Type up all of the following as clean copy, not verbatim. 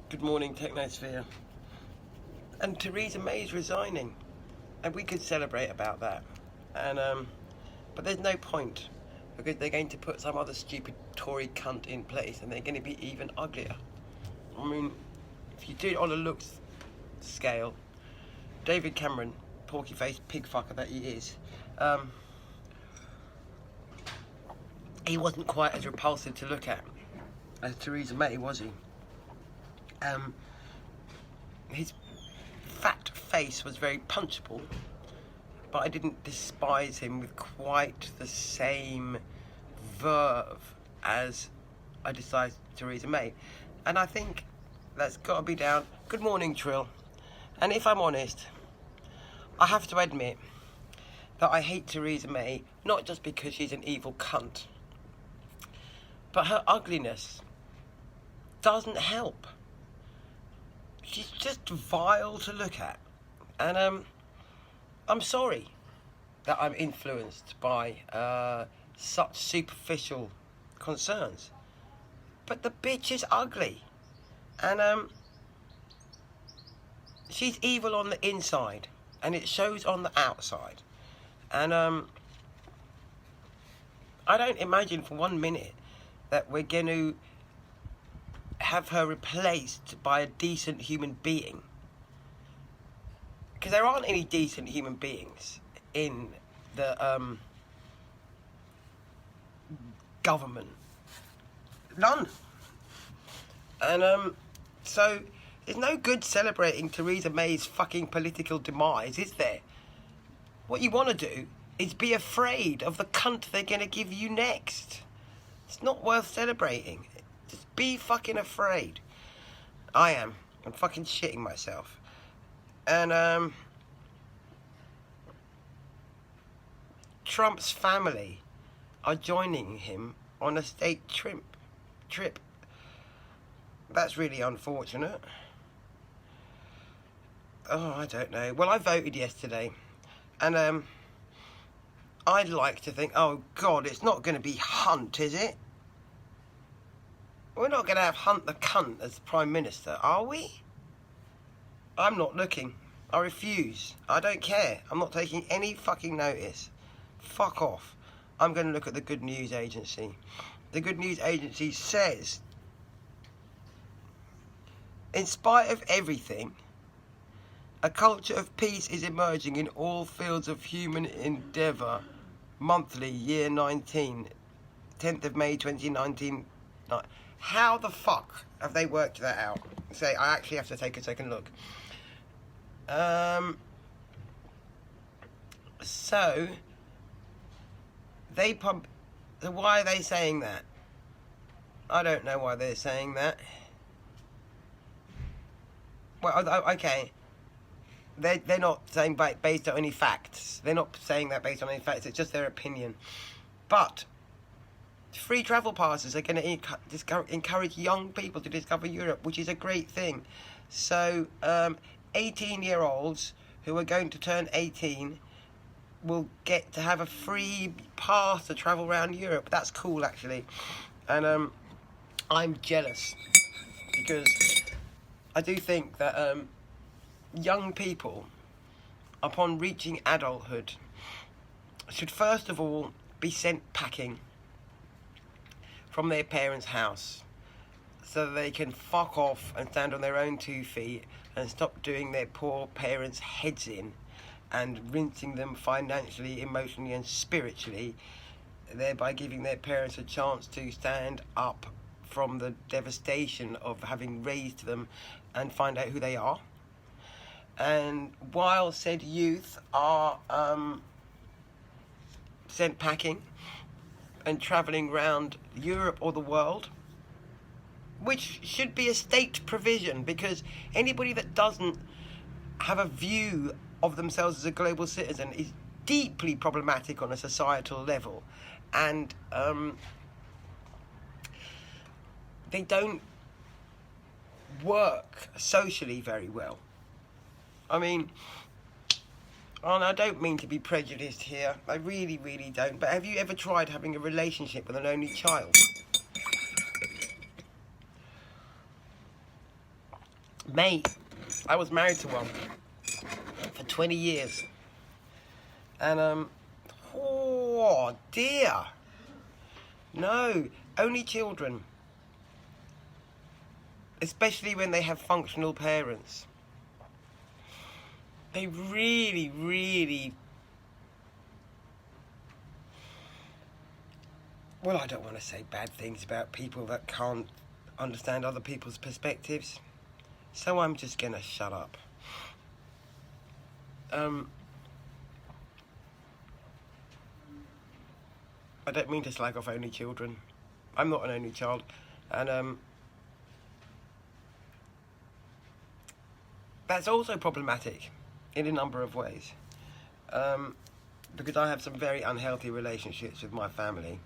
Good morning, Technosphere. And Theresa May's resigning, and we could celebrate about that. And but there's no point because they're going to put some other stupid Tory cunt in place, and they're going to be even uglier. I mean, if you do it on a looks scale, David Cameron, porky-faced pig fucker that he is, he wasn't quite as repulsive to look at as Theresa May, was he? His fat face was very punchable, but I didn't despise him with quite the same verve as I despise Theresa May. And I think that's got to be down. Good morning, Trill. And if I'm honest, I have to admit that I hate Theresa May, not just because she's an evil cunt, but her ugliness doesn't help. She's just vile to look at. And I'm sorry that I'm influenced by such superficial concerns. But the bitch is ugly. And she's evil on the inside. And it shows on the outside. And I don't imagine for 1 minute that we're going to have her replaced by a decent human being, because there aren't any decent human beings in the government, none. And so there's no good celebrating Theresa May's fucking political demise, is there? What you want to do is be afraid of the cunt they're going to give you next. It's not worth celebrating. Just be fucking afraid. I am. I'm fucking shitting myself. And Trump's family are joining him on a state trip. That's really unfortunate. Oh, I don't know. Well, I voted yesterday. And I'd like to think, oh God, it's not going to be Hunt, is it? We're not going to have Hunt the cunt as Prime Minister, are we? I'm not looking. I refuse. I don't care. I'm not taking any fucking notice. Fuck off. I'm going to look at the Good News Agency. The Good News Agency says, in spite of everything, a culture of peace is emerging in all fields of human endeavour. Monthly, year 19, 10th of May 2019. How the fuck have they worked that out? Say, I actually have to take a second look. So why are they saying that? I don't know why they're saying that. Well, okay. They're not saying based on any facts. They're not saying that based on any facts. It's just their opinion. But free travel passes are going to encourage young people to discover Europe, which is a great thing. So 18-year-olds who are going to turn 18 will get to have a free pass to travel around Europe. That's cool, actually. And I'm jealous because I do think that young people, upon reaching adulthood, should first of all be sent packing from their parents' house so that they can fuck off and stand on their own 2 feet and stop doing their poor parents' heads in and rinsing them financially, emotionally and spiritually, thereby giving their parents a chance to stand up from the devastation of having raised them and find out who they are. And while said youth are sent packing and travelling around Europe or the world, which should be a state provision, because anybody that doesn't have a view of themselves as a global citizen is deeply problematic on a societal level. And they don't work socially very well. I mean, and I don't mean to be prejudiced here, I really, really don't, but have you ever tried having a relationship with an only child? Mate, I was married to one for 20 years. And, oh dear. No, only children. Especially when they have functional parents. They really, really... Well, I don't want to say bad things about people that can't understand other people's perspectives. So I'm just going to shut up. I don't mean to slag off only children. I'm not an only child. And that's also problematic in a number of ways. Because I have some very unhealthy relationships with my family.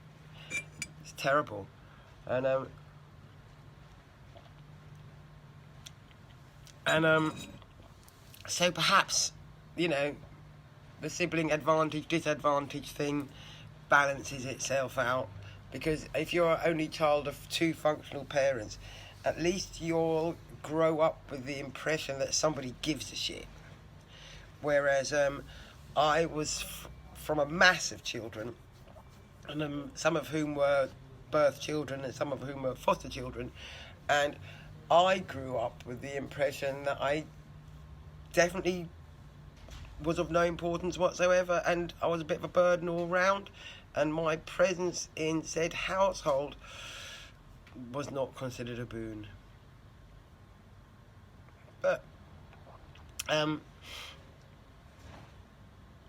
It's terrible. And so perhaps, you know, the sibling advantage, disadvantage thing balances itself out, because if you're only child of two functional parents, at least you'll grow up with the impression that somebody gives a shit. Whereas I was from a mass of children, and some of whom were birth children and some of whom were foster children, and I grew up with the impression that I definitely was of no importance whatsoever, and I was a bit of a burden all round, and my presence in said household was not considered a boon. But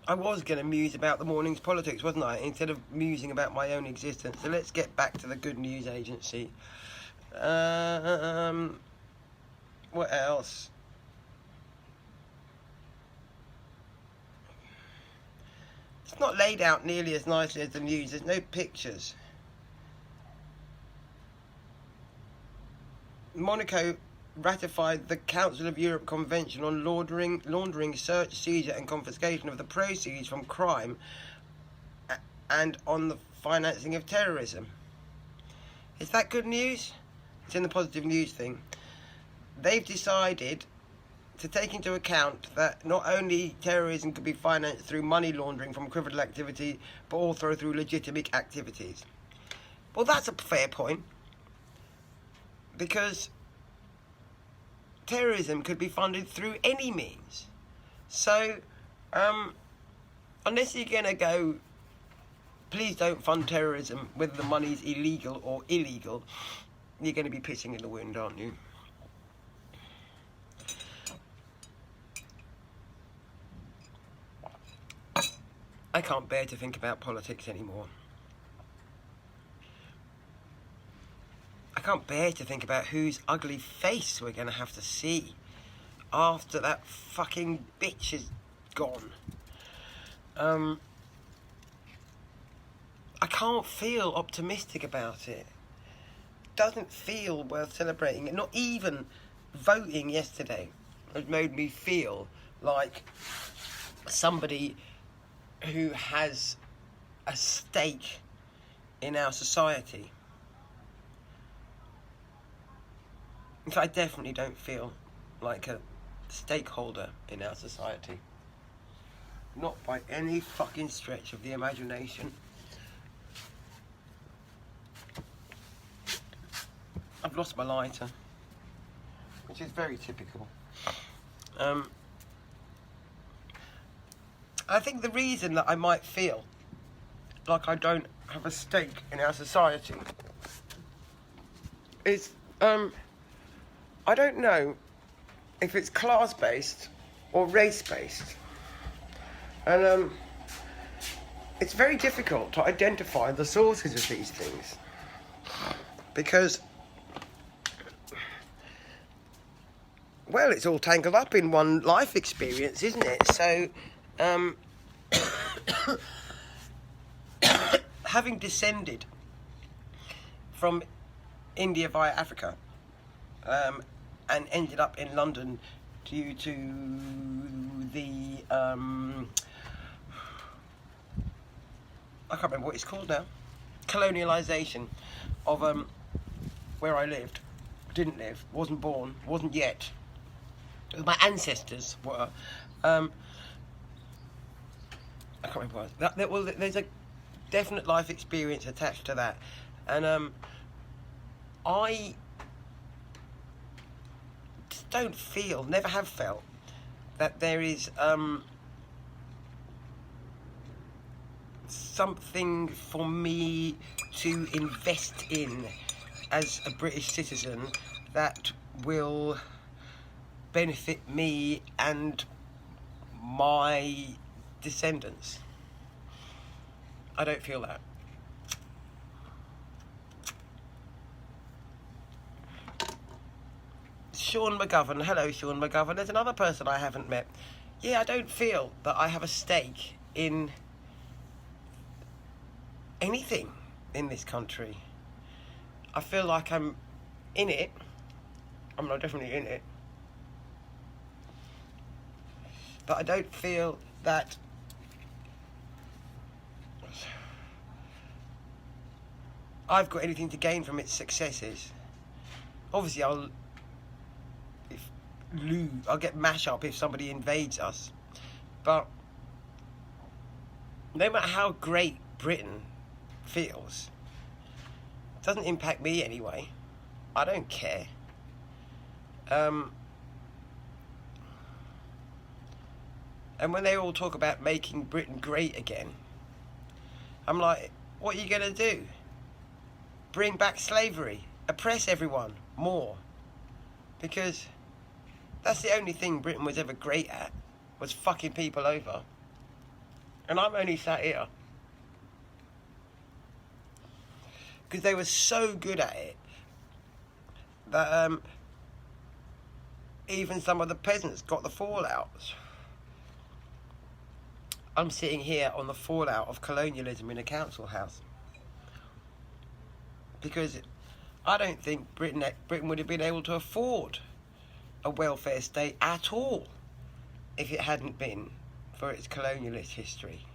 I was going to muse about the morning's politics, wasn't I, instead of musing about my own existence. So let's get back to the Good News Agency. What else? It's not laid out nearly as nicely as the news. There's no pictures. Monaco ratified the Council of Europe Convention on laundering, search, seizure and confiscation of the proceeds from crime and on the financing of terrorism. Is that good news? It's in the positive news thing. They've decided to take into account that not only terrorism could be financed through money laundering from criminal activity, but also through legitimate activities. Well, that's a fair point, because terrorism could be funded through any means. So, unless you're going to go, please don't fund terrorism, whether the money's illegal or illegal, you're going to be pissing in the wind, aren't you? I can't bear to think about politics anymore. I can't bear to think about whose ugly face we're going to have to see after that fucking bitch is gone. I can't feel optimistic about it. Doesn't feel worth celebrating. Not even voting yesterday has made me feel like somebody who has a stake in our society. In fact, I definitely don't feel like a stakeholder in our society. Not by any fucking stretch of the imagination. I've lost my lighter, which is very typical. I think the reason that I might feel like I don't have a stake in our society is, I don't know if it's class-based or race-based. And it's very difficult to identify the sources of these things, because, well, it's all tangled up in one life experience, isn't it? So, having descended from India via Africa, and ended up in London due to the, I can't remember what it's called now, colonialisation of where I lived, didn't live, wasn't born, wasn't yet, my ancestors were. I can't remember what it was. Well, there's a definite life experience attached to that, and I just don't feel, never have felt, that there is something for me to invest in as a British citizen that will benefit me and my descendants. I don't feel that. Sean McGovern. Hello, Sean McGovern. There's another person I haven't met. Yeah, I don't feel that I have a stake in anything in this country. I feel like I'm in it. I'm not definitely in it. But I don't feel that I've got anything to gain from its successes. Obviously, I'll get mash up if somebody invades us. But no matter how great Britain feels, it doesn't impact me anyway. I don't care. And when they all talk about making Britain great again, I'm like, what are you going to do? Bring back slavery? Oppress everyone more? Because that's the only thing Britain was ever great at, was fucking people over. And I'm only sat here because they were so good at it that even some of the peasants got the fallouts. I'm sitting here on the fallout of colonialism in a council house. Because I don't think Britain would have been able to afford a welfare state at all if it hadn't been for its colonialist history.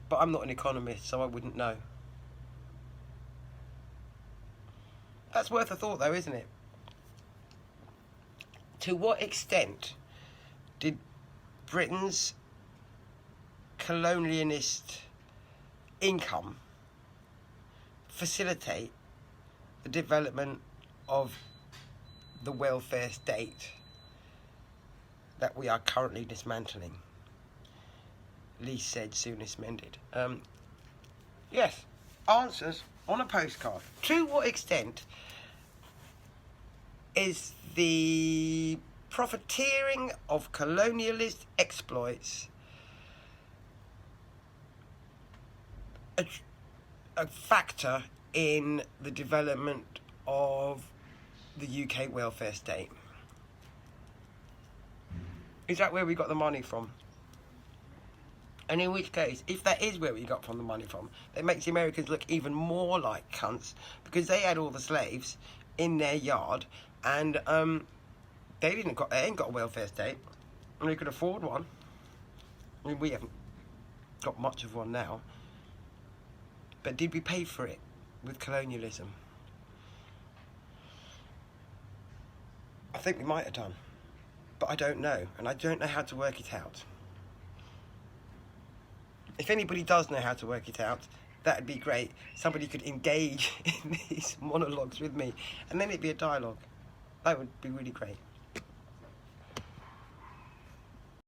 But I'm not an economist, so I wouldn't know. That's worth a thought though, isn't it? To what extent did Britain's colonialist income facilitate the development of the welfare state that we are currently dismantling? Least said, soonest mended. Yes, answers on a postcard. To what extent is the profiteering of colonialist exploits a factor in the development of the UK welfare state? Is that where we got the money from? And in which case, if that is where we got the money from, that makes the Americans look even more like cunts, because they had all the slaves in their yard, and they ain't got a welfare state, and they could afford one. I mean, we haven't got much of one now. But did we pay for it with colonialism? I think we might have done, but I don't know, and I don't know how to work it out. If anybody does know how to work it out, that'd be great. Somebody could engage in these monologues with me, and then it'd be a dialogue. That would be really great.